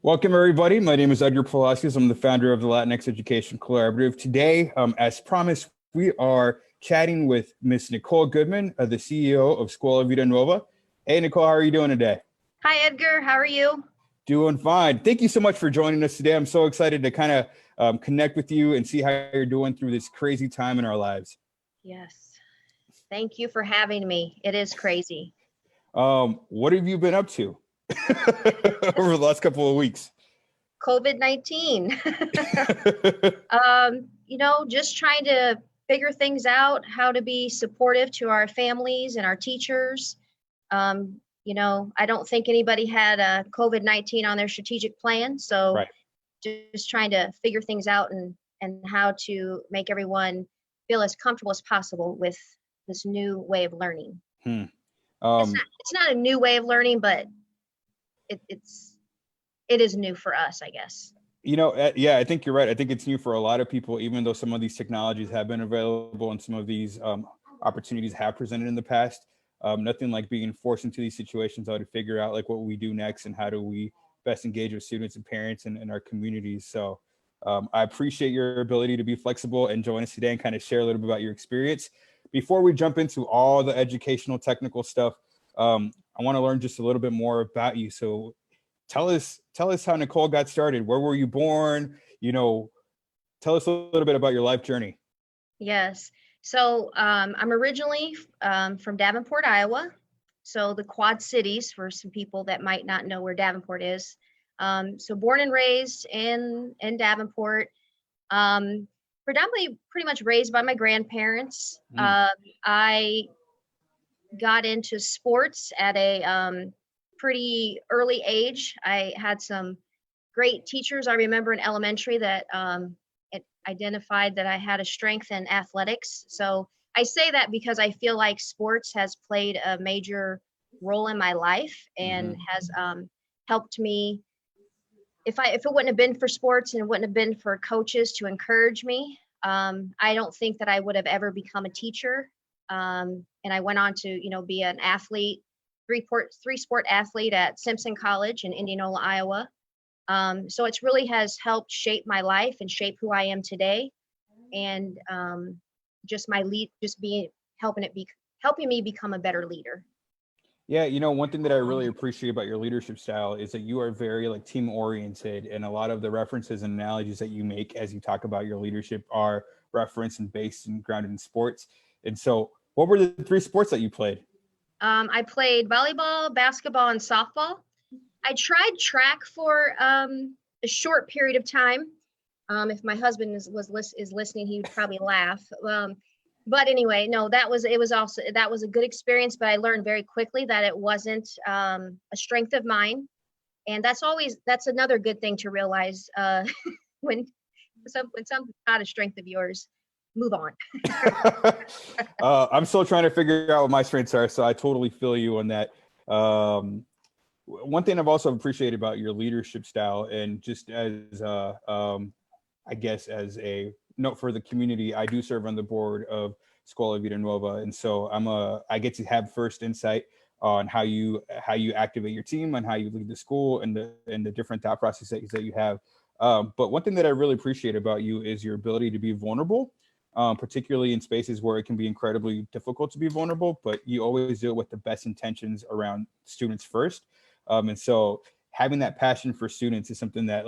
Welcome, everybody. My name is Edgar Palacios. I'm the founder of the Latinx Education Collaborative. Today, as promised, we are chatting with Miss Nicole Goodman, the CEO of Scuola Vida Nuova. Hey, Nicole, how are you doing today? Hi, Edgar. How are you? Doing fine. Thank you so much for joining us today. I'm so excited to kind of connect with you and see how you're doing through this crazy time in our lives. Yes. Thank you for having me. It is crazy. What have you been up to over the last couple of weeks? COVID-19. Just trying to figure things out, how to be supportive to our families and our teachers. I don't think anybody had COVID-19 on their strategic plan. So Right. just trying to figure things out and how to make everyone feel as comfortable as possible with this new way of learning. It's not a new way of learning, but it is new for us, I guess. Yeah, I think you're right. I think it's new for a lot of people, even though some of these technologies have been available and some of these opportunities have presented in the past. Nothing like being forced into these situations, how to figure out like what we do next and how do we best engage with students and parents and our communities. So I appreciate your ability to be flexible and join us today and kind of share a little bit about your experience. Before we jump into all the educational technical stuff, I want to learn just a little bit more about you. So tell us how Nicole got started. Where were you born? Tell us a little bit about your life journey. Yes. So I'm originally from Davenport, Iowa. So the Quad Cities, for some people that might not know where Davenport is. So born and raised in Davenport. Predominantly pretty much raised by my grandparents. I got into sports at a pretty early age. I had some great teachers I remember in elementary that it identified that I had a strength in athletics. So I say that because I feel like sports has played a major role in my life and has helped me. If it wouldn't have been for sports and it wouldn't have been for coaches to encourage me, I don't think that I would have ever become a teacher. And I went on to, be an athlete, three sport athlete at Simpson College in Indianola, Iowa. So it's really has helped shape my life and shape who I am today. And just helping me become a better leader. Yeah, one thing that I really appreciate about your leadership style is that you are very like team oriented, and a lot of the references and analogies that you make as you talk about your leadership are referenced and based and grounded in sports. And so, what were the three sports that you played? I played volleyball, basketball, and softball. I tried track for a short period of time. If my husband is listening, he would probably laugh. But anyway, no, that was a good experience, but I learned very quickly that it wasn't a strength of mine. And that's another good thing to realize when something's not a strength of yours, move on. I'm still trying to figure out what my strengths are, so I totally feel you on that. One thing I've also appreciated about your leadership style, and just as I guess as a note for the community, I do serve on the board of Scuola Vida Nuova, and so I get to have first insight on how you activate your team and how you lead the school and the different thought processes that you have. But one thing that I really appreciate about you is your ability to be vulnerable, particularly in spaces where it can be incredibly difficult to be vulnerable, but you always do it with the best intentions around students first. And so having that passion for students is something that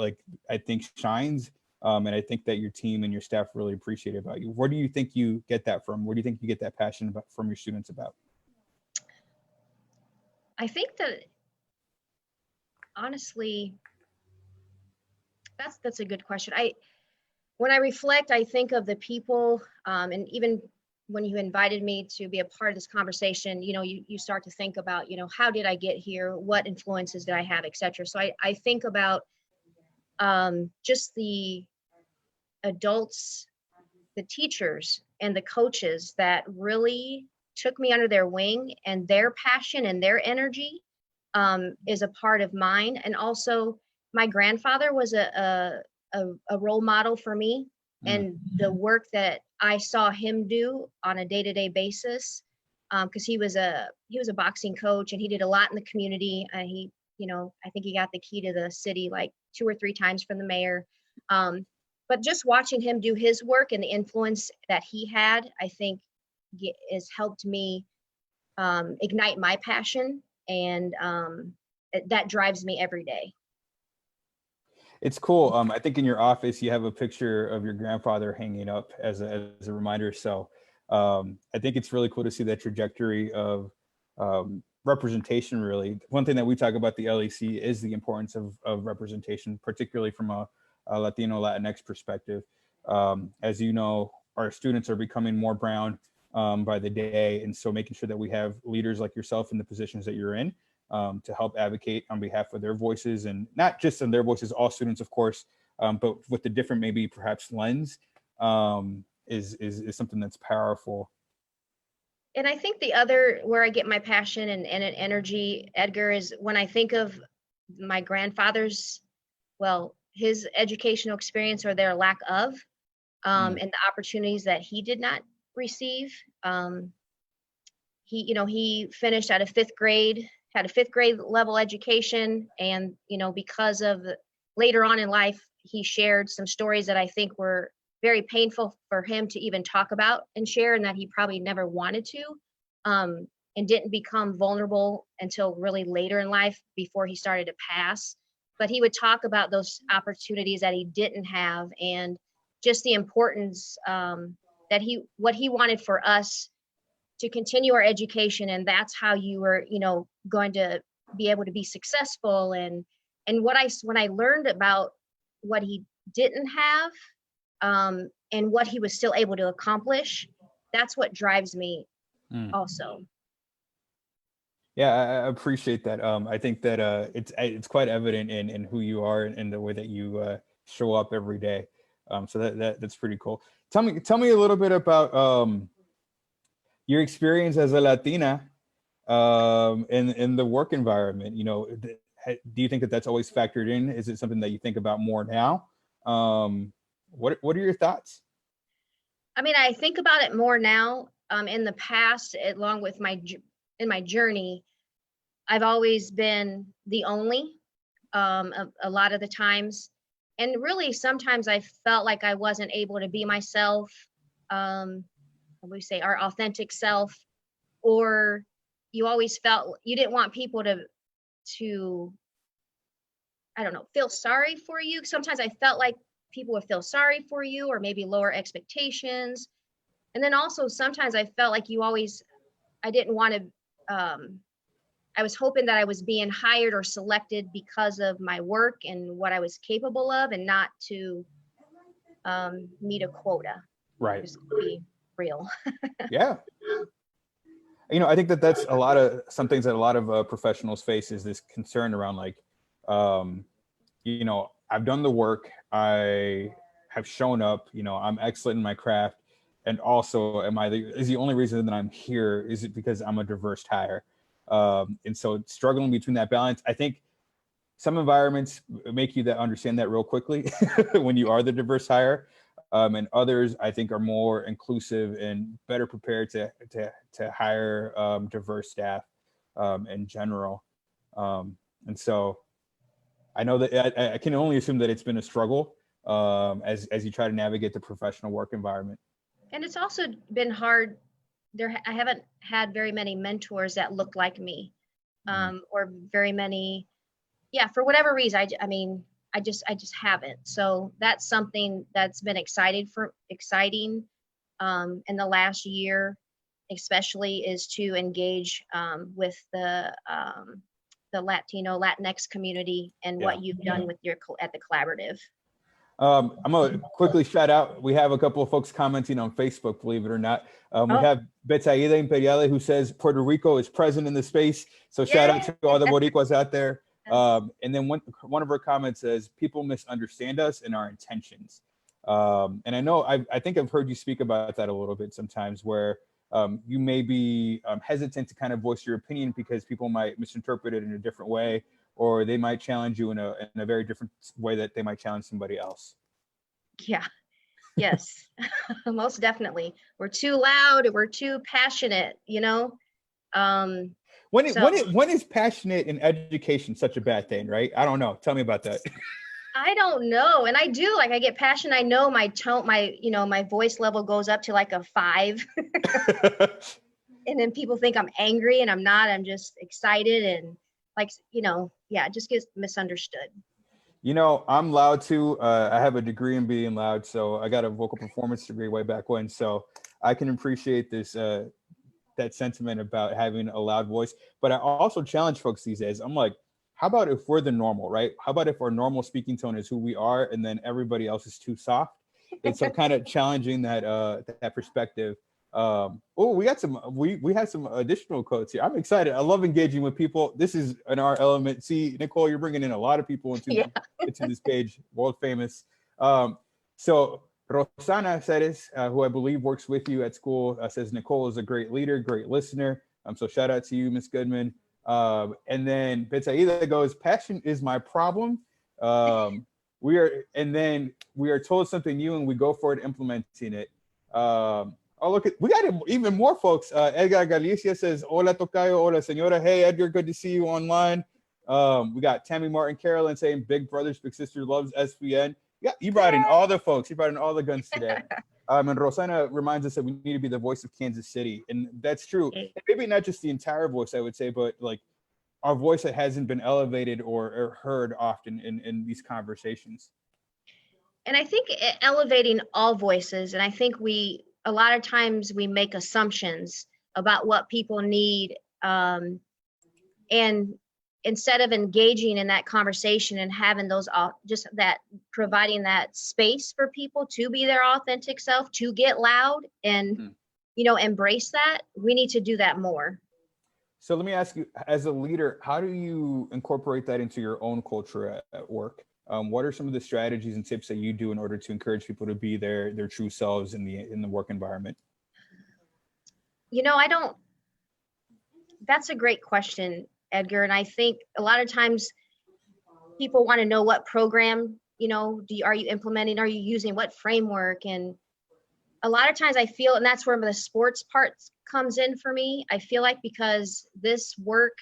I think shines. And I think that your team and your staff really appreciate it about you. Where do you think you get that from? Where do you think you get that passion from your students about? I think that honestly, that's a good question. When I reflect, I think of the people, and even when you invited me to be a part of this conversation, you start to think about, how did I get here? What influences did I have, et cetera. So I think about just the adults, the teachers and the coaches that really took me under their wing, and their passion and their energy is a part of mine. And also my grandfather was a role model for me, and the work that I saw him do on a day-to-day basis, because he was a boxing coach and he did a lot in the community. He I think he got the key to the city like 2 or 3 times from the mayor. But just watching him do his work and the influence that he had, I think has helped me ignite my passion, and that drives me every day. It's cool. I think in your office you have a picture of your grandfather hanging up as a reminder. So I think it's really cool to see that trajectory of representation. Really, one thing that we talk about the LEC is the importance of representation, particularly from a Latino Latinx perspective. As you know, our students are becoming more brown by the day, and so making sure that we have leaders like yourself in the positions that you're in to help advocate on behalf of their voices, and not just on their voices, all students, of course, but with the different, maybe perhaps lens, is something that's powerful. And I think the other, where I get my passion and energy, Edgar, is when I think of my grandfather's, well, his educational experience or their lack of, and the opportunities that he did not receive. He finished out of 5th grade, had a 5th grade level education, and because of later on in life, he shared some stories that I think were very painful for him to even talk about and share, and that he probably never wanted to, and didn't become vulnerable until really later in life before he started to pass. But he would talk about those opportunities that he didn't have, and just the importance that what he wanted for us to continue our education, and that's how you were going to be able to be successful. And when I learned about what he didn't have, and what he was still able to accomplish, that's what drives me also. Yeah, I appreciate that. I think that it's quite evident in who you are and the way that you show up every day. So that's pretty cool. Tell me a little bit about your experience as a Latina in the work environment. Do you think that that's always factored in? Is it something that you think about more now? What are your thoughts? I mean, I think about it more now. In the past, along with in my journey, I've always been the only, a lot of the times. And really, sometimes I felt like I wasn't able to be myself, we say our authentic self, or you always felt you didn't want people to, I don't know, feel sorry for you. Sometimes I felt like people would feel sorry for you, or maybe lower expectations. And then also sometimes I felt like I didn't want to, I was hoping that I was being hired or selected because of my work and what I was capable of, and not to meet a quota. Right. Just to be real. Yeah. I think that that's some things that a lot of professionals face, is this concern around like, I've done the work, I have shown up, I'm excellent in my craft, and also is the only reason that I'm here, is it because I'm a diverse hire? And so struggling between that balance, I think some environments make you understand that real quickly when you are the diverse hire. And others, I think, are more inclusive and better prepared to hire diverse staff in general. And so I know that I can only assume that it's been a struggle as you try to navigate the professional work environment. And it's also been hard. I haven't had very many mentors that look like me, or very many. Yeah, for whatever reason, I just haven't. So that's something that's been exciting in the last year, especially, is to engage with the Latinx community, and what you've done with at the collaborative. I'm gonna quickly shout out. We have a couple of folks commenting on Facebook, believe it or not. We have Betsaida Imperiale, who says Puerto Rico is present in the space. So shout out to all the Boricuas out there. And then one of her comments says, people misunderstand us and our intentions. And I know, I think I've heard you speak about that a little bit sometimes, where you may be hesitant to kind of voice your opinion because people might misinterpret it in a different way, or they might challenge you in a very different way that they might challenge somebody else. Yeah. Yes. Most definitely. We're too loud, we're too passionate, When is passionate in education such a bad thing, right? I don't know. Tell me about that. I don't know. And I do, like, I get passionate. I know my tone, my voice level goes up to like a 5. And then people think I'm angry, and I'm not. I'm just excited, and like, yeah, it just gets misunderstood. I'm loud too. I have a degree in being loud, so I got a vocal performance degree way back when. So I can appreciate this, that sentiment about having a loud voice. But I also challenge folks these days. I'm like, how about if we're the normal, right? How about if our normal speaking tone is who we are, and then everybody else is too soft? It's so kind of challenging that perspective. We got we have some additional quotes here. I'm excited. I love engaging with people. This is in our element. See, Nicole, you're bringing in a lot of people into this page, world famous. So Rosana Ceres, who I believe works with you at school, says Nicole is a great leader, great listener. So shout out to you, Miss Goodman. And then Betsaida goes, passion is my problem. We are told something new and we go for it, implementing it. Look, we got even more folks. Edgar Galicia says, hola tocayo, hola señora. Hey Edgar, good to see you online. We got Tammy Martin Carolyn saying big brothers, big sister loves SVN. Yeah, you brought in all the folks. You brought in all the guns today. And Rosana reminds us that we need to be the voice of Kansas City. And that's true. And maybe not just the entire voice, I would say, but like our voice that hasn't been elevated or heard often in these conversations. And I think elevating all voices, and I think a lot of times we make assumptions about what people need. And instead of engaging in that conversation and having those just that providing that space for people to be their authentic self, to get loud and embrace that, we need to do that more. So let me ask you, as a leader, how do you incorporate that into your own culture at work? What are some of the strategies and tips that you do in order to encourage people to be their true selves in the work environment? That's a great question, Edgar. And I think a lot of times people want to know what program, are you implementing? Are you using what framework? And a lot of times I feel, and that's where the sports part comes in for me. I feel like because this work,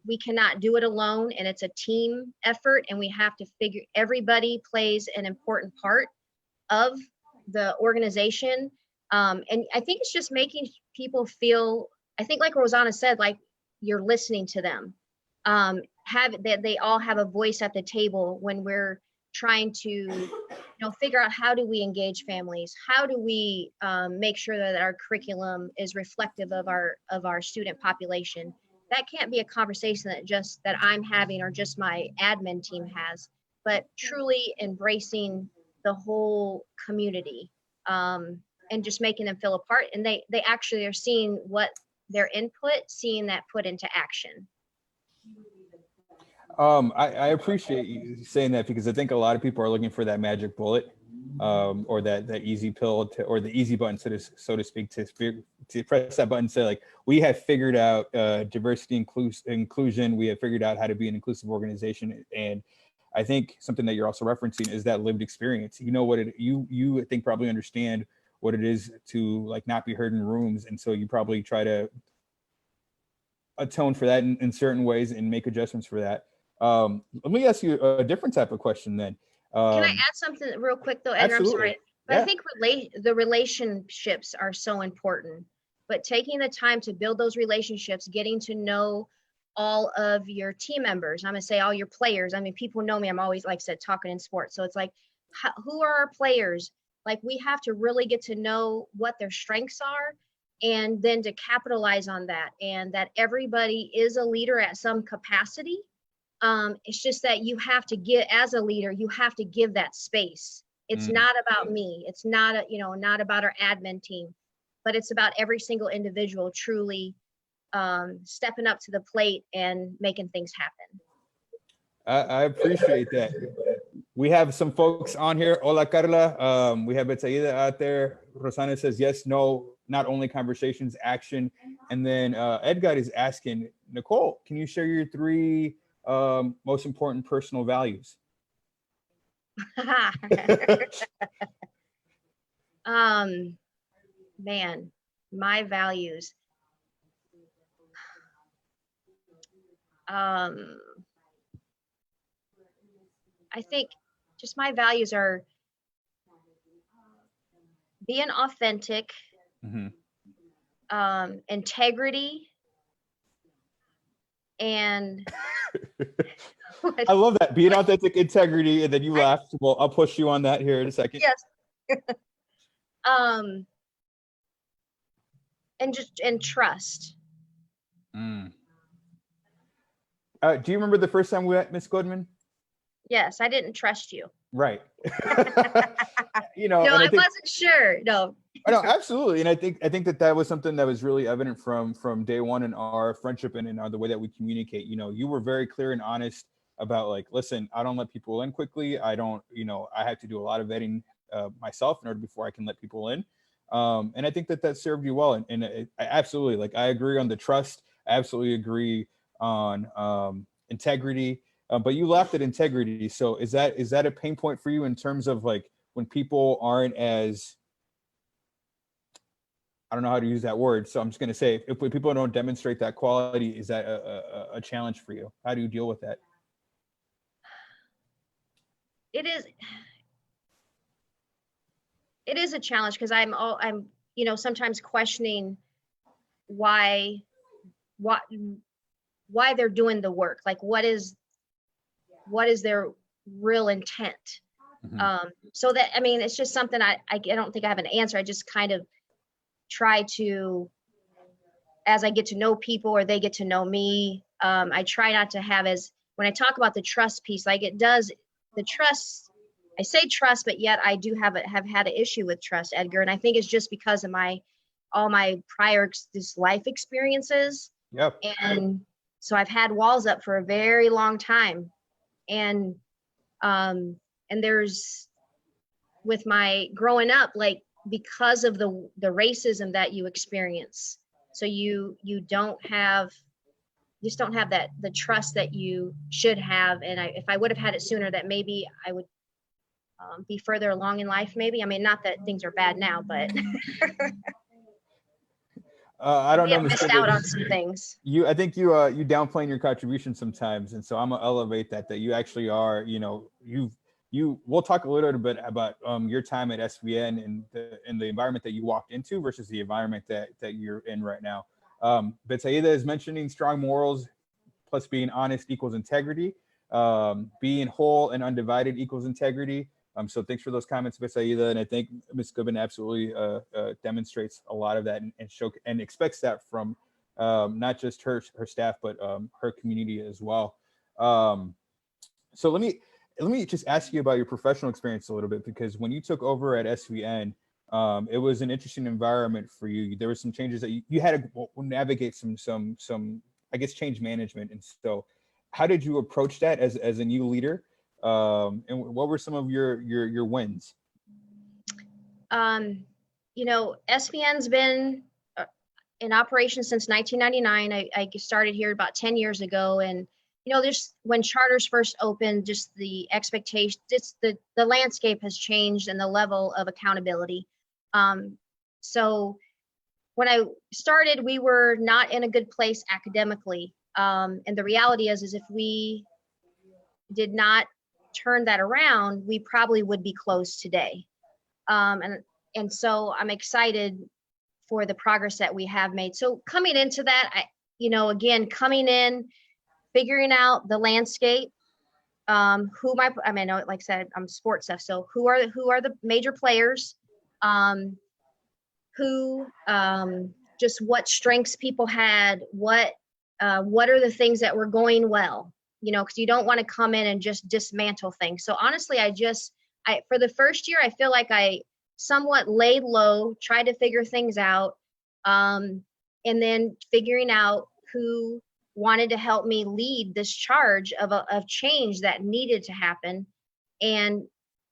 we cannot do it alone, and it's a team effort, and we have to everybody plays an important part of the organization. And I think it's just making people feel, I think like Rosanna said, like you're listening to them, that they all have a voice at the table when we're trying to figure out how do we engage families, how do we make sure that our curriculum is reflective of our student population. That can't be a conversation that I'm having or just my admin team has, but truly embracing the whole community, and just making them feel a part. And they actually are seeing what their input, seeing that put into action. I appreciate you saying that, because I think a lot of people are looking for that magic bullet, or that easy pill or the easy button, so to speak, to press that button and say, like, we have figured out diversity, inclusion. We have figured out how to be an inclusive organization. And I think something that you're also referencing is that lived experience. You I think probably understand what it is to like not be heard in rooms. And so you probably try to atone for that in certain ways and make adjustments for that. Let me ask you a different type of question then. Can I add something real quick though, Edgar? Absolutely. I'm sorry. But yeah. I think the relationships are so important, but taking the time to build those relationships, getting to know all of your team members, I'm gonna say all your players. I mean, people know me, I'm always, like I said, talking in sports. So it's like, who are our players? Like, we have to really get to know what their strengths are, and then to capitalize on that, and that everybody is a leader at some capacity. It's just that you have to as a leader, you have to give that space. It's not about me. It's not not about our admin team, but it's about every single individual truly stepping up to the plate and making things happen. I appreciate that. We have some folks on here. Hola, Carla. We have Betsaida out there. Rosana says yes, no, not only conversations, action. And then Edgar is asking, Nicole, can you share your 3 most important personal values? Man, my values. Um, I think just my values are being authentic, Mm-hmm. integrity, and I love that, being authentic, integrity, and then you laughed. Well, I'll push you on that here in a second. yes. um, and trust. Mm. Do you remember the first time we met, Miss Goodman? Yes, I didn't trust you. Right. You No, know, and I I think, wasn't sure. No. no, absolutely, and I think that was something that was really evident from day one in our friendship and in the way that we communicate. You know, you were very clear and honest about, like, listen, I don't let people in quickly. I don't, you know, I have to do a lot of vetting myself in order before I can let people in. And I think that that served you well. And I absolutely, like, I agree on the trust. I absolutely agree on integrity. But you laughed at integrity. So is that a pain point for you in terms of, like, when people aren't as, I don't know how to use that word, so I'm just going to say, if people don't demonstrate that quality, is that a challenge for you? How do you deal with that? It is. It is a challenge because I'm sometimes questioning why what why they're doing the work. Like, what is their real intent? Mm-hmm. So that, I mean, it's just something I don't think I have an answer. I just kind of try to, as I get to know people or they get to know me, I try not to have, as when I talk about the trust piece, like, it does, the trust, I say trust, but yet I do have had an issue with trust, Edgar. And I think it's just because of all my prior this life experiences. Yep. And so I've had walls up for a very long time. And there's, with my growing up, like, because of the racism that you experience, so you just don't have that, the trust that you should have. And if I would have had it sooner, that maybe I would be further along in life. Maybe, I mean, not that things are bad now, but I I don't may know, have Miss missed out Goodman. on some things. I think you downplaying your contribution sometimes, and so I'm gonna elevate that you actually are. You know, we'll talk a little bit about your time at SVN and the environment that you walked into versus the environment that you're in right now. Betsaida is mentioning strong morals plus being honest equals integrity. Being whole and undivided equals integrity. So thanks for those comments, Miss Aida, and I think Ms. Goodman absolutely demonstrates a lot of that and expects that from not just her staff, but her community as well. So let me just ask you about your professional experience a little bit, because when you took over at SVN, it was an interesting environment for you. There were some changes that you had to navigate some I guess change management, and so how did you approach that as a new leader? And what were some of your wins? SVN's been in operation since 1999. I started here about 10 years ago, and just when charters first opened, just the expectation, just the landscape has changed and the level of accountability. So when I started, we were not in a good place academically. And the reality is if we did not turn that around, we probably would be closed today. And so I'm excited for the progress that we have made. So coming into that, again, coming in, figuring out the landscape, I mean, like I said, I'm sports stuff. So who are the major players? Just what strengths people had, what are the things that were going well, because you don't want to come in and just dismantle things. So honestly, for the first year, I feel like I somewhat laid low, tried to figure things out, and then figuring out who wanted to help me lead this charge of change that needed to happen,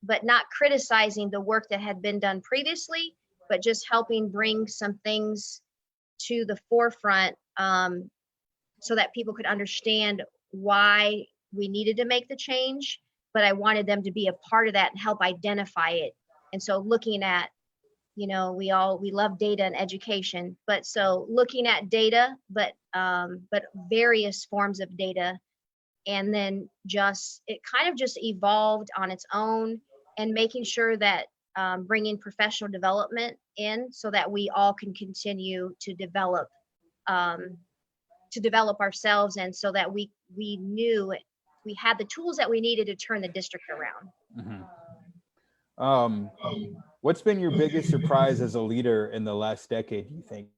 but not criticizing the work that had been done previously, but just helping bring some things to the forefront, so that people could understand why we needed to make the change, but I wanted them to be a part of that and help identify it. And so looking at, we love data and education, but so looking at data, but but various forms of data. And then it kind of just evolved on its own, and making sure that bringing professional development in so that we all can continue to develop ourselves, and so that we knew we had the tools that we needed to turn the district around. What's been your biggest surprise as a leader in the last decade, do you think?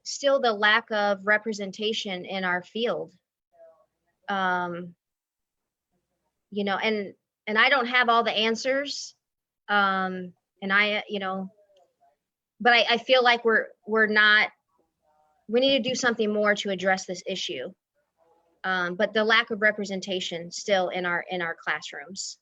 Still the lack of representation in our field. You know, and I don't have all the answers. And but I feel like we need to do something more to address this issue. But the lack of representation still in our classrooms.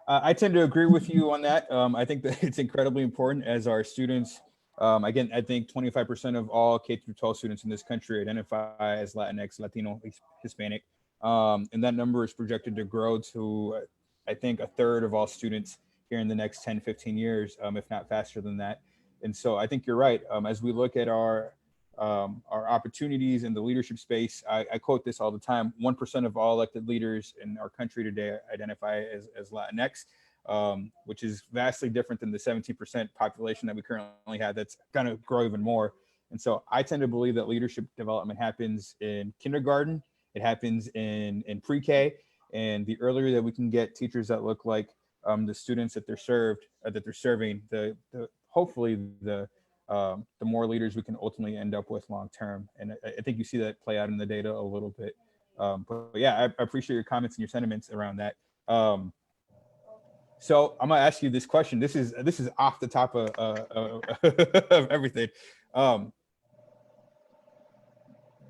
I tend to agree with you on that. I think that it's incredibly important as our students. Again, I think 25% of all K through 12 students in this country identify as Latinx, Latino, Hispanic. And that number is projected to grow to, I think, a third of all students here in the next 10, 15 years, if not faster than that. And so I think you're right. As we look at our opportunities in the leadership space, I quote this all the time: 1% of all elected leaders in our country today identify as Latinx, which is vastly different than the 17% population that we currently have that's going to grow even more. And so I tend to believe that leadership development happens in kindergarten, it happens in pre-K, and the earlier that we can get teachers that look like the students that they're serving, hopefully the more leaders we can ultimately end up with long term. And I think you see that play out in the data a little bit. But yeah, I appreciate your comments and your sentiments around that. So I'm gonna ask you this question. This is off the top of everything.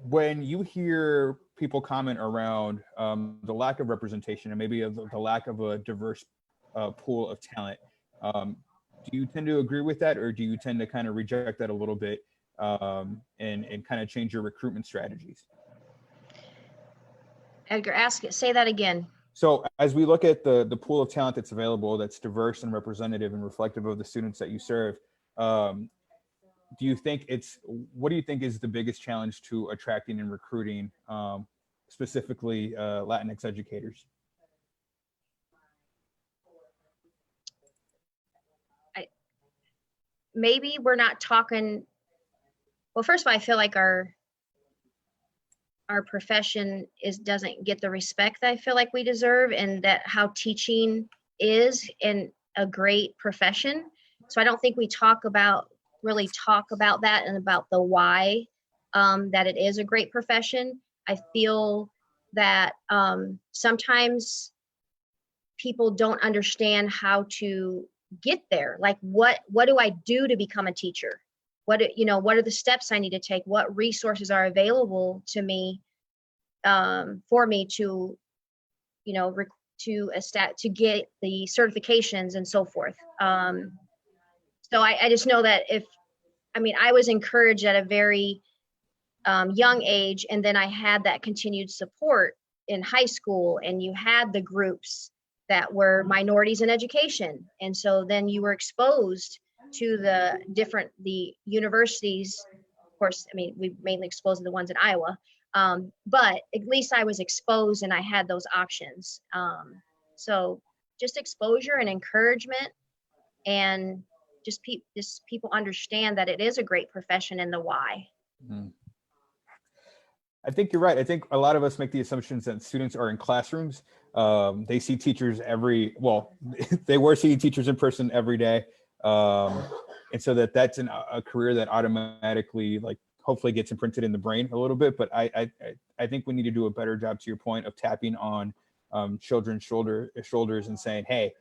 When you hear people comment around the lack of representation and maybe the lack of a diverse pool of talent, do you tend to agree with that, or do you tend to kind of reject that a little bit and kind of change your recruitment strategies? Edgar, say that again. So as we look at the pool of talent that's available, that's diverse and representative and reflective of the students that you serve, what do you think is the biggest challenge to attracting and recruiting specifically Latinx educators? Maybe we're not talking. Well, first of all, I feel like our profession doesn't get the respect that I feel like we deserve, and that how teaching is in a great profession. So I don't think we really talk about that and about the why that it is a great profession. I feel that sometimes people don't understand how to get there. Like, what do I do to become a teacher? What are the steps I need to take? What resources are available to me for me to get the certifications and so forth. So I just know that I was encouraged at a very young age, and then I had that continued support in high school, and you had the groups that were minorities in education. And so then you were exposed to the universities. Of course, we mainly exposed to the ones in Iowa, but at least I was exposed and I had those options. So just exposure and encouragement, and just people understand that it is a great profession and the why. Mm-hmm. I think you're right. I think a lot of us make the assumptions that students are in classrooms. They see teachers they were seeing teachers in person every day. And so that's a career that automatically, hopefully gets imprinted in the brain a little bit. But I think we need to do a better job, to your point, of tapping on children's shoulders and saying, hey,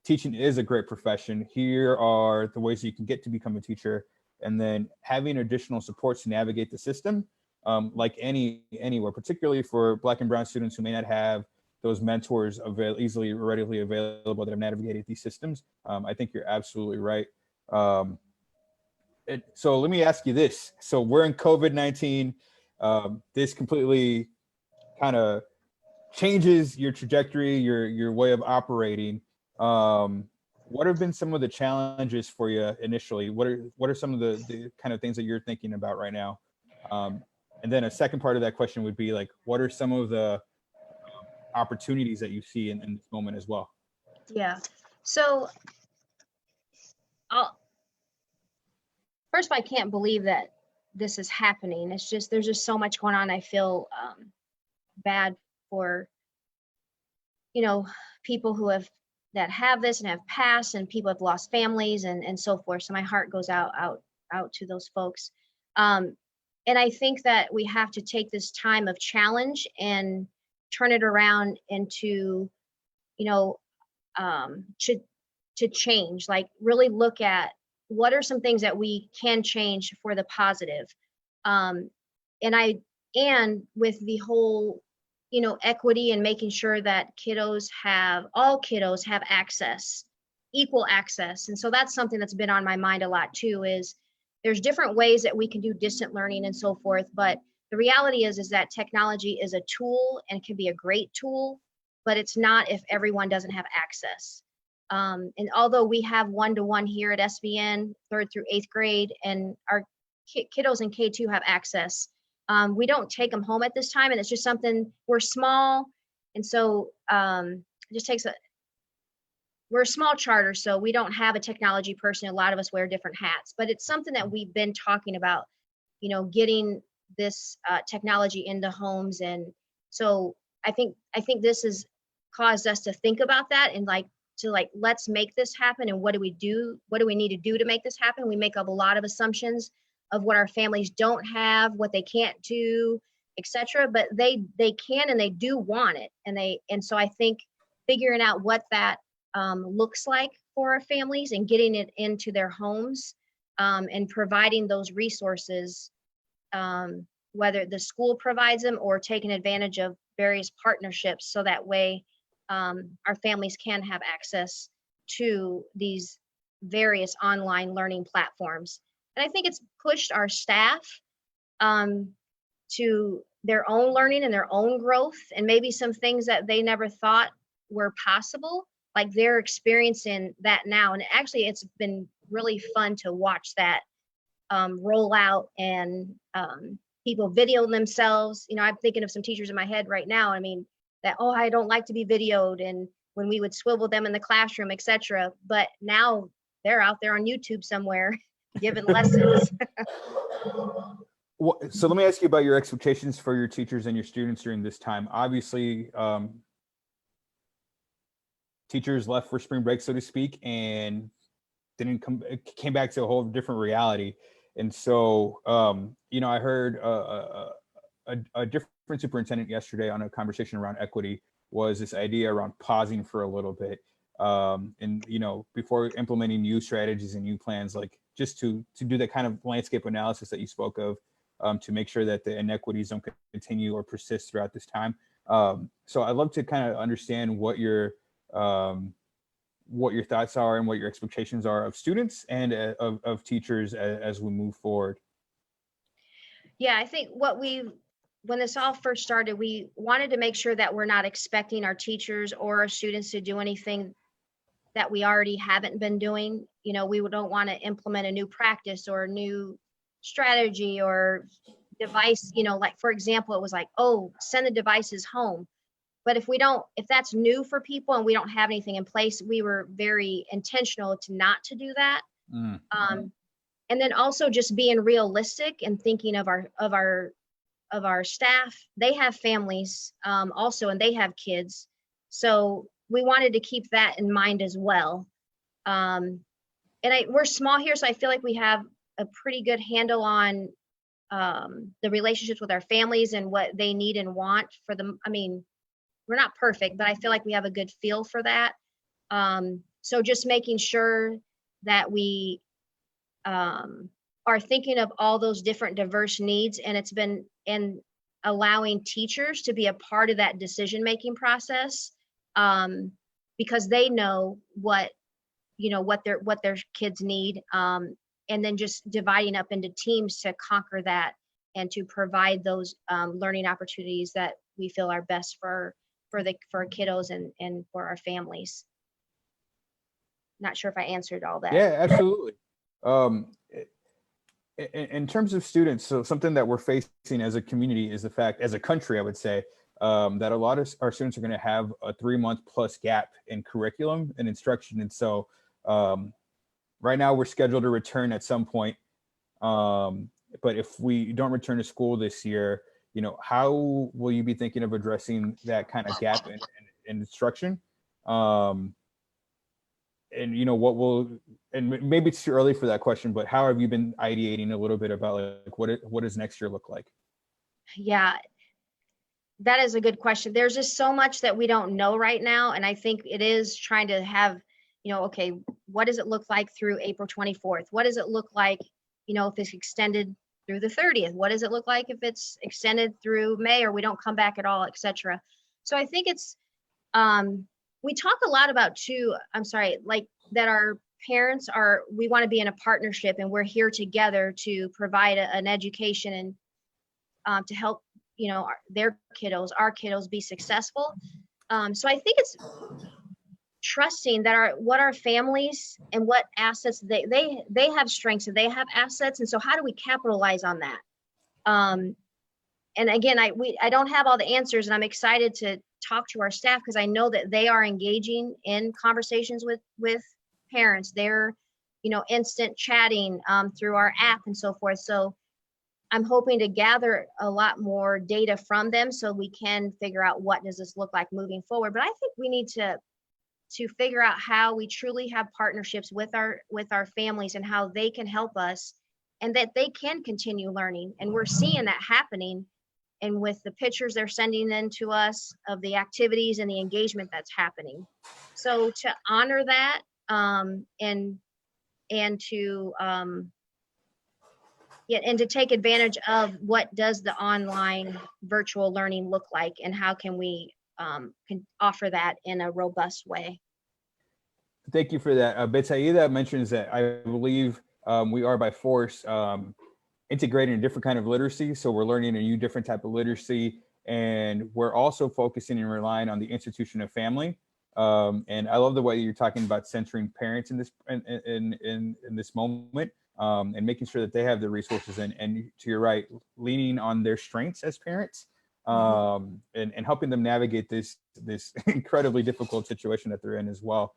teaching is a great profession. Here are the ways you can get to become a teacher. And then having additional supports to navigate the system, like anywhere, particularly for Black and Brown students who may not have those mentors easily, readily available that have navigated these systems. I think you're absolutely right. So let me ask you this. So we're in COVID-19. This completely kind of changes your trajectory, your way of operating. what have been some of the challenges for you initially? What are some of the kind of things that you're thinking about right now? And then a second part of that question would be like, what are some of the opportunities that you see in this moment as well? Yeah. So I'll, first of all, I can't believe that this is happening. It's just, there's just so much going on. I feel bad for, you know, people who that have this and have passed, and people have lost families and so forth. So my heart goes out to those folks. And I think that we have to take this time of challenge and turn it around into, you know, to change, like really look at what are some things that we can change for the positive. And with the whole, you know, equity and making sure that all kiddos have access, equal access. And so that's something that's been on my mind a lot too, is there's different ways that we can do distant learning and so forth. But the reality is that technology is a tool and can be a great tool, but it's not if everyone doesn't have access. And although we have one-to-one here at SBN, 3rd through 8th grade, and our kiddos in K2 have access, we don't take them home at this time, and it's just something, we're small, and so it just takes we're a small charter, so we don't have a technology person. A lot of us wear different hats, but it's something that we've been talking about, you know, getting this technology into homes. And so I think this has caused us to think about that and let's make this happen. And what do we need to do to make this happen? We make up a lot of assumptions of what our families don't have, what they can't do, etc. But they can, and they do want it. And so I think figuring out what that looks like for our families and getting it into their homes, and providing those resources, whether the school provides them or taking advantage of various partnerships, so that way our families can have access to these various online learning platforms. And I think it's pushed our staff to their own learning and their own growth, and maybe some things that they never thought were possible. Like they're experiencing that now. And actually, it's been really fun to watch that roll out, and people video themselves. You know, I'm thinking of some teachers in my head right now. I mean, that, oh, I don't like to be videoed, and when we would swivel them in the classroom, etc. But now they're out there on YouTube somewhere giving lessons. Well, so let me ask you about your expectations for your teachers and your students during this time. Obviously, teachers left for spring break, so to speak, and came back to a whole different reality. And so, you know, I heard a different superintendent yesterday on a conversation around equity was this idea around pausing for a little bit. And, you know, before implementing new strategies and new plans, like just to do that kind of landscape analysis that you spoke of, to make sure that the inequities don't continue or persist throughout this time. So I'd love to kind of understand what your thoughts are and what your expectations are of students and of teachers as we move forward. Yeah, I think when this all first started, we wanted to make sure that we're not expecting our teachers or our students to do anything that we already haven't been doing. You know, we don't want to implement a new practice or a new strategy or device, you know, like for example, it was like, oh, send the devices home. But if that's new for people and we don't have anything in place, we were very intentional to do that. And then also just being realistic and thinking of our staff. They have families also, and they have kids. So we wanted to keep that in mind as well. And we're small here, so I feel like we have a pretty good handle on the relationships with our families and what they need and want for them. I mean, we're not perfect, but I feel like we have a good feel for that. So just making sure that we are thinking of all those different diverse needs, and allowing teachers to be a part of that decision-making process, because they know what their kids need, and then just dividing up into teams to conquer that and to provide those learning opportunities that we feel are best for our kiddos and for our families. not sure if I answered all that. Yeah, absolutely. In terms of students, so something that we're facing as a community is the fact, as a country, I would say, that a lot of our students are going to have a 3-month plus gap in curriculum and instruction. And so right now we're scheduled to return at some point. But if we don't return to school this year, you know, how will you be thinking of addressing that kind of gap in instruction? And you know, and maybe it's too early for that question, but how have you been ideating a little bit about like what does next year look like? Yeah, that is a good question. There's just so much that we don't know right now. And I think it is trying to have, you know, okay, what does it look like through April 24th? What does it look like, you know, if it's extended through the 30th? What does it look like if it's extended through May or we don't come back at all, etc. So I think it's, we talk a lot about too, like that our parents we want to be in a partnership and we're here together to provide an education and to help, you know, our kiddos be successful. So I think it's trusting that what our families and what assets they have strengths and they have assets. And so how do we capitalize on that? And again, I don't have all the answers, and I'm excited to talk to our staff because I know that they are engaging in conversations with parents. They're, you know, instant chatting through our app and so forth. So I'm hoping to gather a lot more data from them so we can figure out what does this look like moving forward. But I think we need to figure out how we truly have partnerships with our families and how they can help us and that they can continue learning. And we're seeing that happening. And with the pictures they're sending in to us of the activities and the engagement that's happening. So to honor that and to and to take advantage of what does the online virtual learning look like and how can we can offer that in a robust way. Thank you for that. Betsaida mentions that I believe we are by force integrating a different kind of literacy. So we're learning a new different type of literacy, and we're also focusing and relying on the institution of family. And I love the way you're talking about centering parents in this moment and making sure that they have the resources and to your right, leaning on their strengths as parents and helping them navigate this incredibly difficult situation that they're in as well.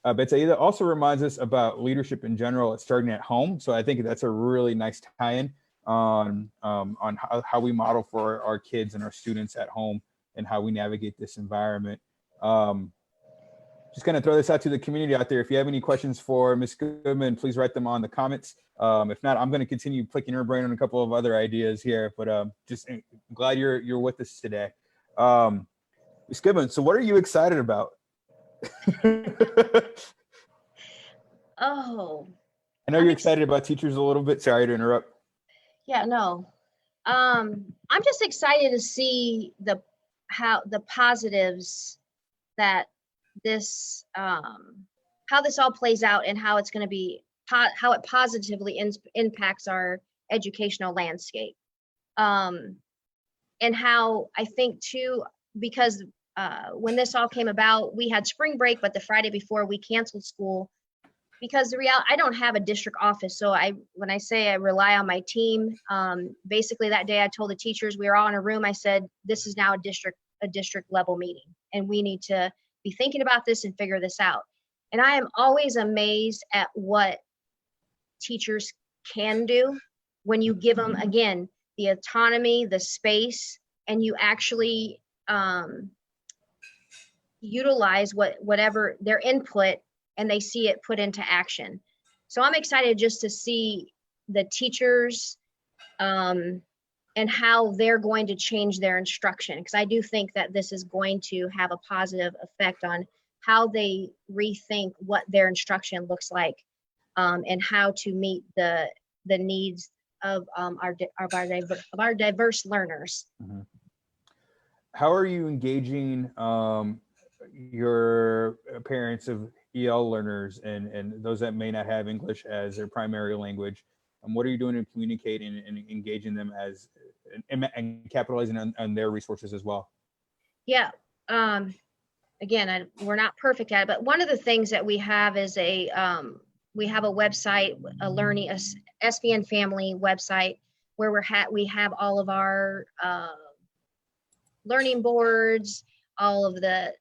Betsaida also reminds us about leadership in general. It's starting at home. So I think that's a really nice tie-in on how we model for our kids and our students at home and how we navigate this environment. Just going to throw this out to the community out there. If you have any questions for Ms. Goodman, please write them on the comments. If not, I'm going to continue picking her brain on a couple of other ideas here, but just glad you're with us today. Ms. Goodman, so what are you excited about? Oh, I know you're excited about teachers a little bit. Sorry to interrupt. Yeah, no. I'm just excited to see the positives that this how this all plays out and how it's going to be how it positively impacts our educational landscape. And how I think too, because when this all came about, we had spring break, but the Friday before we canceled school because I don't have a district office. So when I say I rely on my team, basically that day I told the teachers, we were all in a room. I said, this is now a district level meeting and we need to be thinking about this and figure this out. And I am always amazed at what teachers can do when you give them, again, the autonomy, the space, and you actually utilize whatever their input and they see it put into action. So I'm excited just to see the teachers and how they're going to change their instruction, because I do think that this is going to have a positive effect on how they rethink what their instruction looks like and how to meet the needs of our diverse learners. Mm-hmm. How are you engaging your parents of EL learners and those that may not have English as their primary language? What are you doing to communicate and engaging them and capitalizing on their resources as well? Yeah. again, we're not perfect at it, but one of the things that we have is we have a website, a SVN family website where we have all of our learning boards, all of the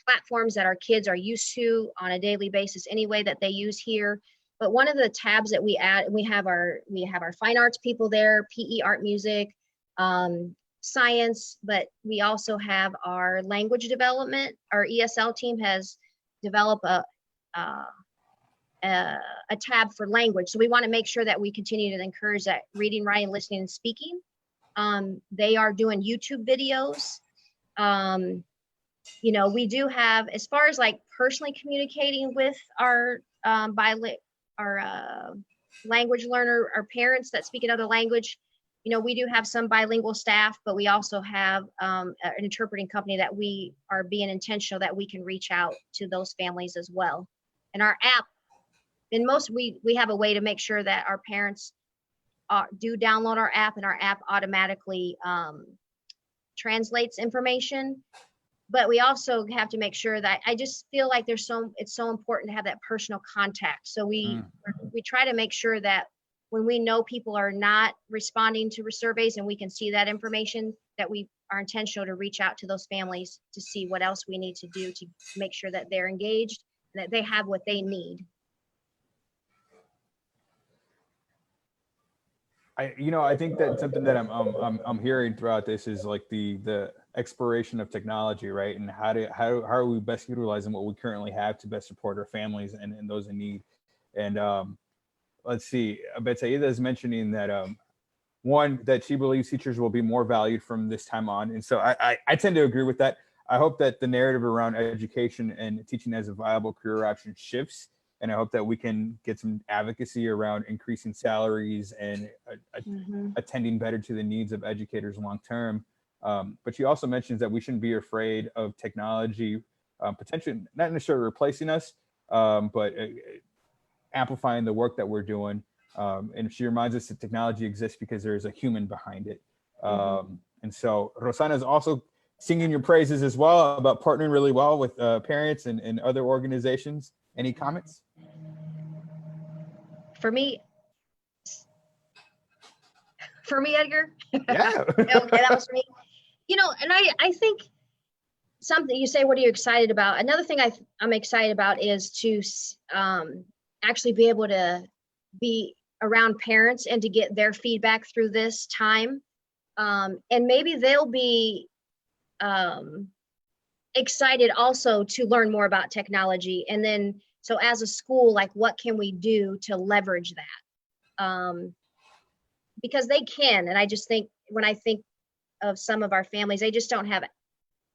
platforms that our kids are used to on a daily basis anyway that they use here. But one of the tabs that we add, we have our fine arts people there, PE, art, music, science, but we also have our language development. Our ESL team has developed a tab for language. So we want to make sure that we continue to encourage that reading, writing, listening, and speaking. They are doing YouTube videos. We do have, as far as like personally communicating with our language learner, our parents that speak another language, we do have some bilingual staff, but we also have an interpreting company that we are being intentional that we can reach out to those families as well. And our app, we have a way to make sure that our parents do download our app, and our app automatically translates information. But we also have to make sure that, I just feel like it's so important to have that personal contact. So we try to make sure that when we know people are not responding to surveys and we can see that information, that we are intentional to reach out to those families to see what else we need to do to make sure that they're engaged and that they have what they need. I think that something that I'm hearing throughout this is like the exploration of technology, right? And how are we best utilizing what we currently have to best support our families and those in need. And let's see, Betsaida is mentioning that one, that she believes teachers will be more valued from this time on, and so I tend to agree with that. I hope that the narrative around education and teaching as a viable career option shifts. And I hope that we can get some advocacy around increasing salaries and attending better to the needs of educators long term. But she also mentions that we shouldn't be afraid of technology, potentially not necessarily replacing us, but amplifying the work that we're doing. And she reminds us that technology exists because there's a human behind it. And so Rosanna is also singing your praises as well about partnering really well with parents and other organizations. Any comments? For me, Edgar? Yeah. Okay, that was for me. And I think something you say, what are you excited about? Another thing I'm excited about is to actually be able to be around parents and to get their feedback through this time. And maybe they'll be excited also to learn more about technology. And then, so as a school, like, what can we do to leverage that? Because they can. And I just think, when I think of some of our families, they just don't have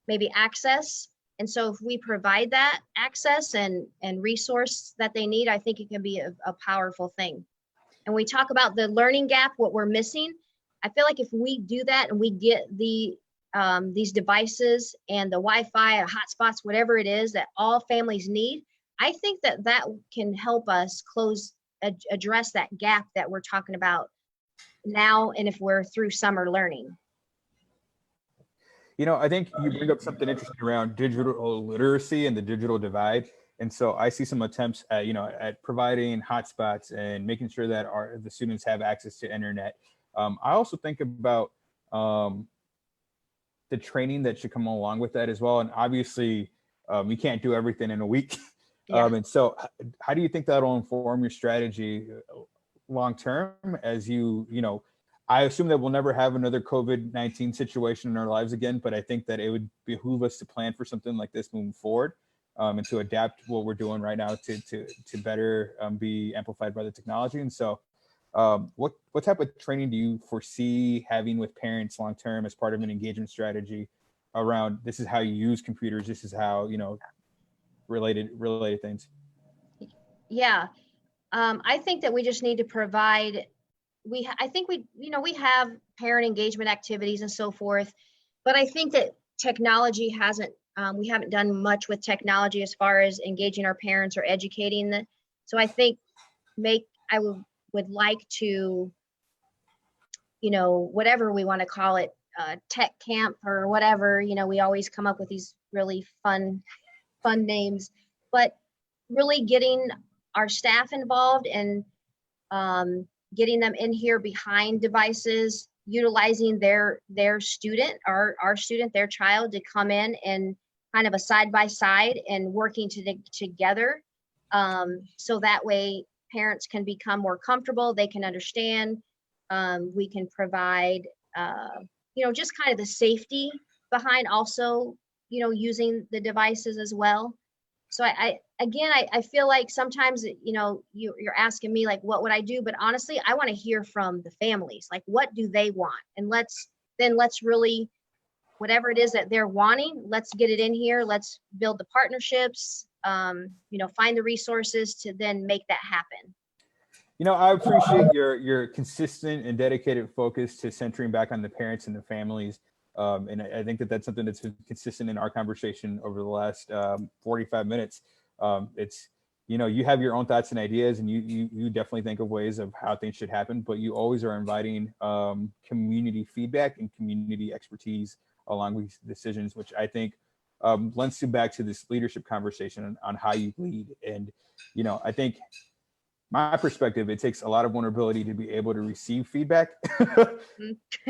maybe access. And so if we provide that access and resource that they need, I think it can be a powerful thing. And we talk about the learning gap, what we're missing. I feel like if we do that and we get these devices and the Wi-Fi, hotspots, whatever it is that all families need, I think that can help us address that gap that we're talking about now, and if we're through summer learning. I think you bring up something interesting around digital literacy and the digital divide. And so I see some attempts at providing hotspots and making sure that the students have access to internet. I also think about the training that should come along with that as well. And obviously, we can't do everything in a week. Yeah. And so how do you think that'll inform your strategy long term as I assume that we'll never have another COVID-19 situation in our lives again, but I think that it would behoove us to plan for something like this moving forward, and to adapt what we're doing right now to better be amplified by the technology. And so what type of training do you foresee having with parents long term as part of an engagement strategy around, this is how you use computers, this is how, related things? Yeah. I think that we just need to provide, I think we have parent engagement activities and so forth, but I think that technology we haven't done much with technology as far as engaging our parents or educating them. So I think I would like to, whatever we want to call it, tech camp or whatever. We always come up with these really fun names, but really getting our staff involved and getting them in here behind devices, utilizing their student, our student, their child, to come in and kind of a side by side and working together, so that way parents can become more comfortable, they can understand. We can provide just kind of the safety behind also using the devices as well. So I feel like sometimes you're asking me like what would I do, but honestly I want to hear from the families, like what do they want, and let's really, whatever it is that they're wanting, let's get it in here, let's build the partnerships, find the resources to then make that happen. I appreciate your consistent and dedicated focus to centering back on the parents and the families. And I think that's something that's been consistent in our conversation over the last 45 minutes. It's, you have your own thoughts and ideas, and you definitely think of ways of how things should happen, but you always are inviting community feedback and community expertise along with decisions, which I think lends you back to this leadership conversation on how you lead. And, I think my perspective, it takes a lot of vulnerability to be able to receive feedback.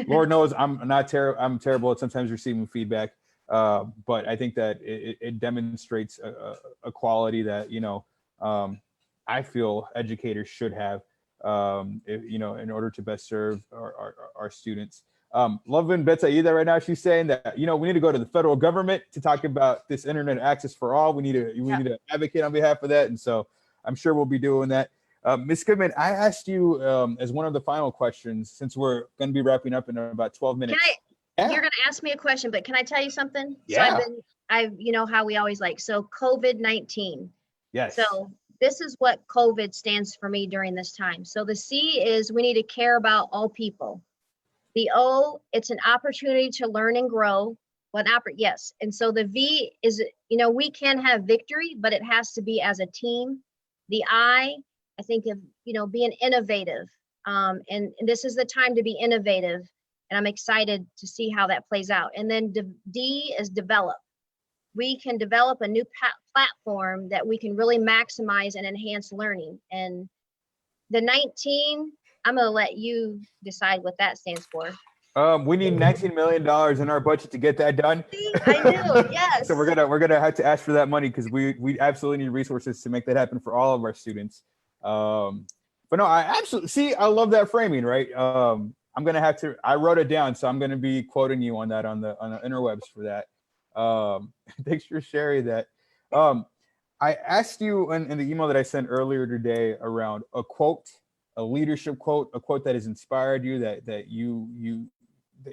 Lord knows I'm terrible at sometimes receiving feedback. But I think that it demonstrates a quality that, I feel educators should have, in order to best serve our students. Lovin Betsaida right now, she's saying that, we need to go to the federal government to talk about this internet access for all. We need to advocate on behalf of that. And so I'm sure we'll be doing that. Ms. Goodman, I asked you as one of the final questions, since we're going to be wrapping up in about 12 minutes. You're going to ask me a question, but can I tell you something? Yeah. So how we always so COVID-19. Yes. So this is what COVID stands for me during this time. So the C is we need to care about all people. The O, it's an opportunity to learn and grow. Yes. And so the V is, we can have victory, but it has to be as a team. The I think of, being innovative. And this is the time to be innovative. And I'm excited to see how that plays out. And then D is develop. We can develop a new platform that we can really maximize and enhance learning. And the 19, I'm going to let you decide what that stands for. We need $19 million in our budget to get that done. I do, yes. So we're gonna have to ask for that money, because we absolutely need resources to make that happen for all of our students. But no, I absolutely see. I love that framing, right? I'm gonna have to. I wrote it down, so I'm gonna be quoting you on that on the interwebs for that. Thanks for sharing that. I asked you in the email that I sent earlier today around a quote, a leadership quote, a quote that has inspired you, that you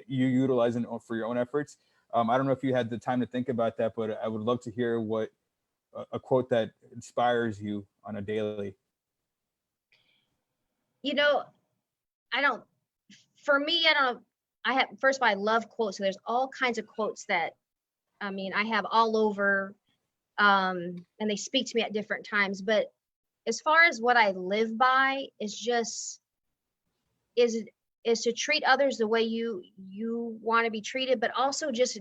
utilize for your own efforts. I don't know if you had the time to think about that, but I would love to hear what a quote that inspires you on a daily. First of all, I love quotes. So there's all kinds of quotes that, I have all over, and they speak to me at different times. But as far as what I live by is to treat others the way you want to be treated, but also just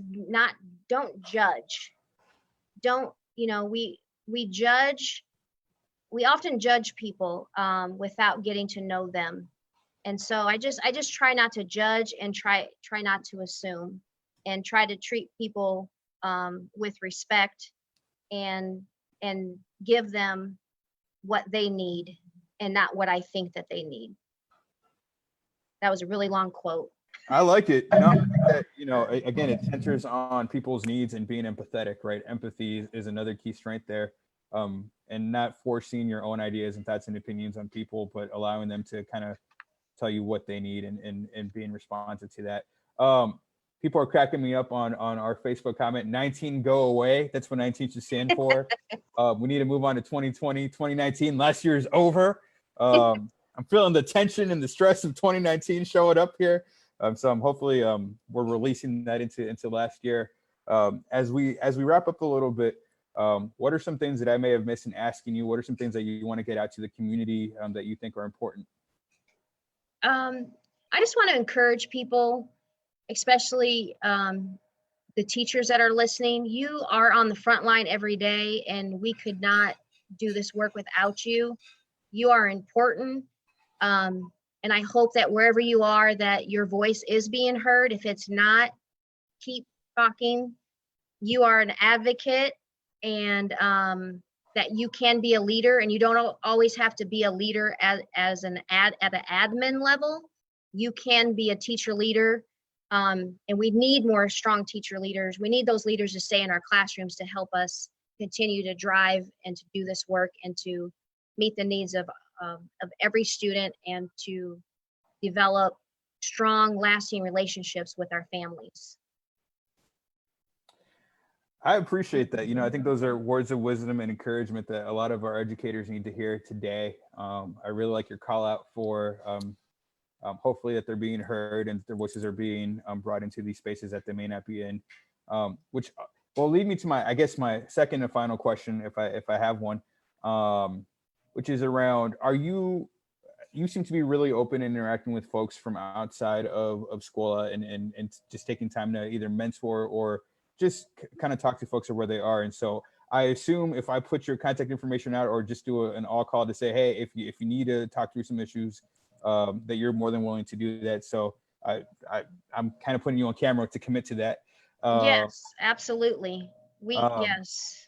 don't judge. We often judge people without getting to know them. And so I just try not to judge, and try not to assume, and try to treat people with respect, and give them what they need and not what I think that they need. That was a really long quote. I like it. I think that, again, it centers on people's needs and being empathetic, right? Empathy is another key strength there. And not forcing your own ideas and thoughts and opinions on people, but allowing them to kind of tell you what they need, and being responsive to that. People are cracking me up on our Facebook comment, 19 go away. That's what 19 should stand for. We need to move on to 2020, 2019. Last year is over. I'm feeling the tension and the stress of 2019 showing up here. So I'm hopefully we're releasing that into last year. As we wrap up a little bit, what are some things that I may have missed in asking you? What are some things that you want to get out to the community that you think are important? I just want to encourage people especially the teachers that are listening. You are on the front line every day, and we could not do this work without you. You are important. And I hope that wherever you are, that your voice is being heard. If it's not, keep talking. You are an advocate, and that you can be a leader, and you don't always have to be a leader at an admin level. You can be a teacher leader, and we need more strong teacher leaders. We need those leaders to stay in our classrooms to help us continue to drive and to do this work and to meet the needs of every student and to develop strong, lasting relationships with our families. I appreciate that. I think those are words of wisdom and encouragement that a lot of our educators need to hear today. I really like your call out for hopefully that they're being heard and their voices are being brought into these spaces that they may not be in, which will lead me to my second and final question, if I have one, which is around, you seem to be really open and interacting with folks from outside of school and just taking time to either mentor or just kind of talk to folks where they are. And so I assume if I put your contact information out or just do an all call to say, hey, if you need to talk through some issues, that you're more than willing to do that. So I'm kind of putting you on camera to commit to that. Yes, absolutely. Yes,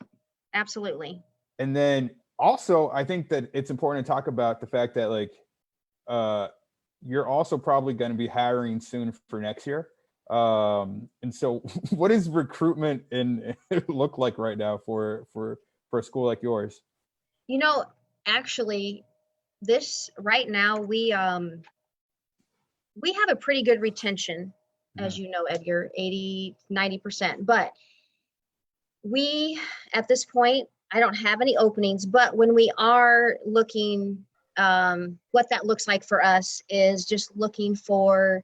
absolutely. And then also, I think that it's important to talk about the fact that you're also probably going to be hiring soon for next year. And so what does recruitment look like right now for a school like yours? Actually, this right now, we have a pretty good retention, as you know, Edgar, 80-90%. But we, at this point, I don't have any openings, but when we are looking, what that looks like for us is just looking for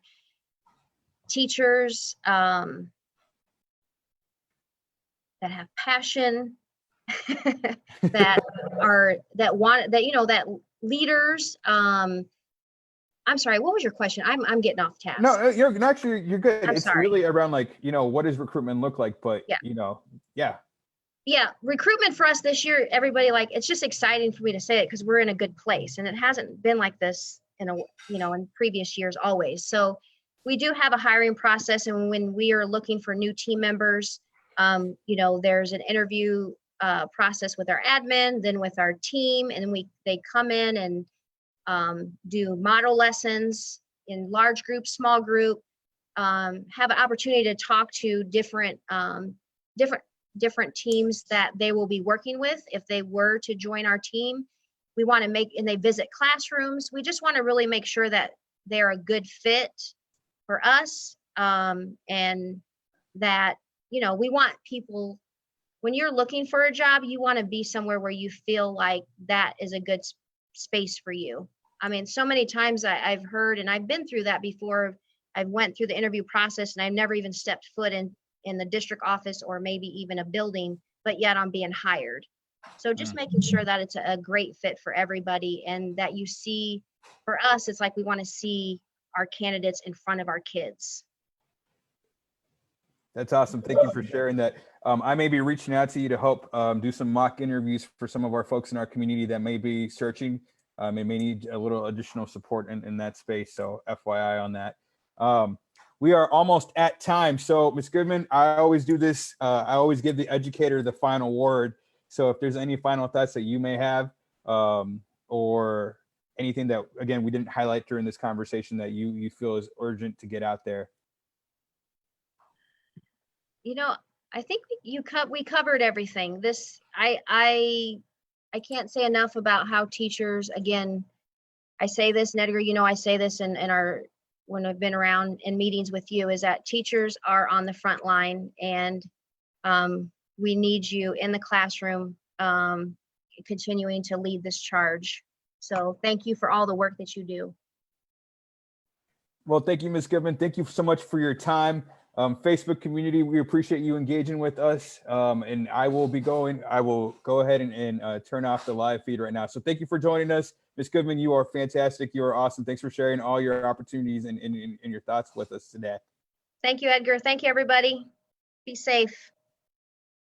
teachers that have passion, that leaders. I'm sorry, what was your question? I'm getting off task. No, you're good. I'm it's sorry. Really around what does recruitment look like? But yeah, recruitment for us this year, everybody, it's just exciting for me to say it because we're in a good place, and it hasn't been like this in previous years always. So we do have a hiring process, and when we are looking for new team members, there's an interview process with our admin, then with our team, and then they come in and do model lessons in large group, small group, have an opportunity to talk to different teams that they will be working with if they were to join our team. And they visit classrooms. We just want to really make sure that they're a good fit for us, and that we want people, when you're looking for a job, you want to be somewhere where you feel like that is a good space for you. I mean, so many times I've heard, and I've been through that before. I went through the interview process and I've never even stepped foot in the district office or maybe even a building, but yet I'm being hired. So just making sure that it's a great fit for everybody, and that you see, for us, it's like we want to see our candidates in front of our kids. That's awesome. Thank you for sharing that. I may be reaching out to you to help do some mock interviews for some of our folks in our community that may be searching and may need a little additional support in that space. So FYI on that. We are almost at time. So Ms. Goodman, I always do this. I always give the educator the final word. So if there's any final thoughts that you may have, or anything that, again, we didn't highlight during this conversation that you feel is urgent to get out there. I think we covered everything. I can't say enough about how teachers, again, I say this, and Edgar, I say this when I've been around in meetings with you, is that teachers are on the front line, and we need you in the classroom, continuing to lead this charge. So thank you for all the work that you do. Well, thank you, Ms. Goodman. Thank you so much for your time. Facebook community, we appreciate you engaging with us. And I will go ahead and turn off the live feed right now. So thank you for joining us. Ms. Goodman, you are fantastic. You are awesome. Thanks for sharing all your opportunities and your thoughts with us today. Thank you, Edgar. Thank you, everybody. Be safe.